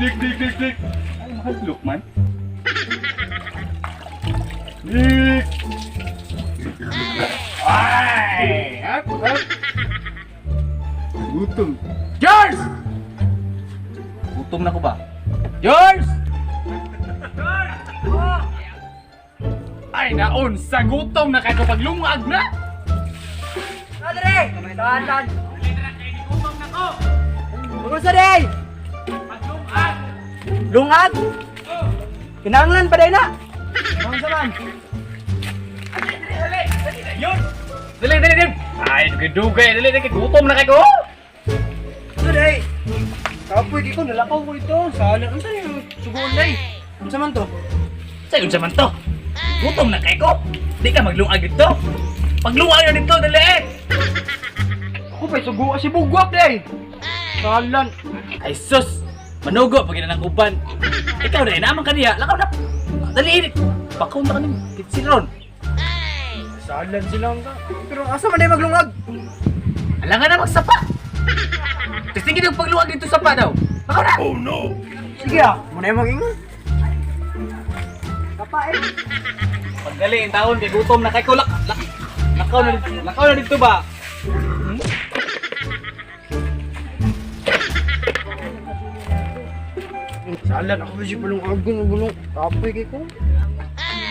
dik. Ay, mahalok man. Dik. Ay! Up. Gutom. George! Gutom na ko ba? George! Ay, naon sa gutom na kayo paglungag na! Padre! Tahan! Ano sa day? Paglungag! Lungag? Kinanglan pa day na? Ano sa man? Dali! Ay, dugay! Dali! Gutom na kayo! Ano day? Kapoy di ko nalakaw ko ito. Sala. Ano sa yung sugoon day? Ano sa man to? Sa'yo sa man to! Gutom na kayo! Di ka maglungag dito! Paglungag na dito! Dali! Ako pa'y sugo si bugwak day. Salan. Ay sus! Manugo pag ng uban! Ikaw na naman kaniya! Lakaw na! Dali! Pakaw na ka ng kitsilon! Salan silang ka. Pero asa man day maglungag? Alangan na magsapa! Sige yung paglungag dito sa pa daw! Pakaw na! Oh no! Sige muna yung mag-ingon. Kapain. Pagdali ang taon kay gutom na kayo! Lakaw na dito ba? Salan ako si bulong agon bulong. Kapoy kay ko.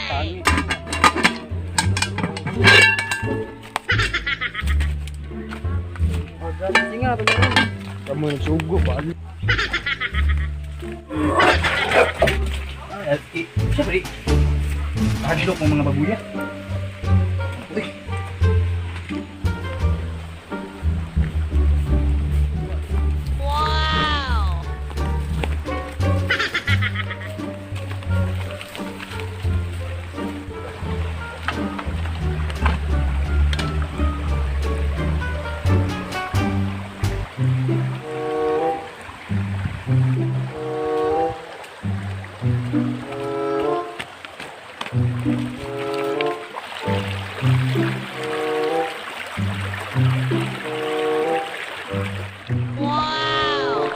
Tangi. Sige nga, pagkakas. Kamu nagsugo ba? Siyempre, hadlok ng mga babuya. Uy. Wow! Wow!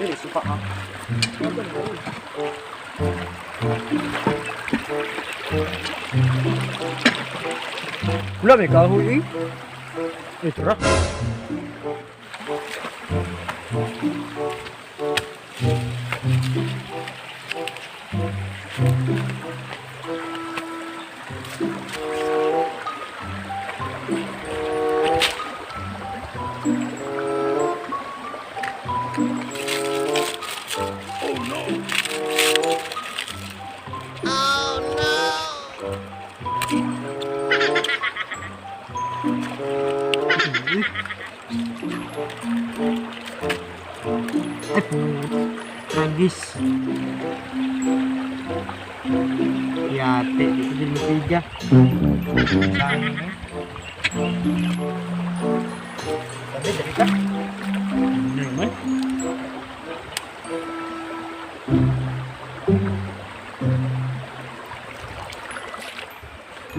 Eh, suka ka. Wala may kahoy eh. Eh, tara. Oh no! Tragis. Yate, ito din matiga. Saan eh? Sabi, dali ka. Ano naman?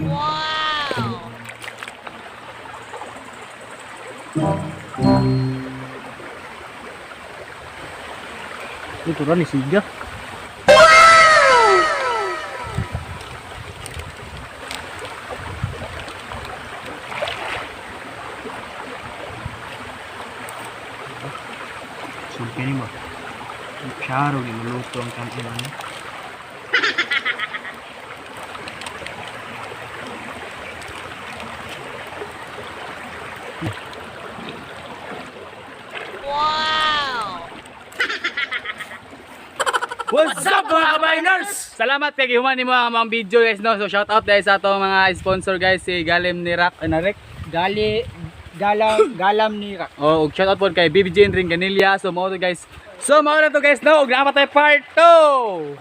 Wow! Ito rin, isiga. Sulke ni ba? Syaro, ginuluto ang kanila niya. Wow! What's up mga ka-miners? Salamat kay Gihuman ni mga video guys no. So shout out guys sa atong mga sponsor guys si Galim ni Rock Anarek. Galam ni Rak. Oh, ug shout out po kay BBJ Ring Ganilla. So mao to guys. So mao na to guys no. Ug namatay part 2.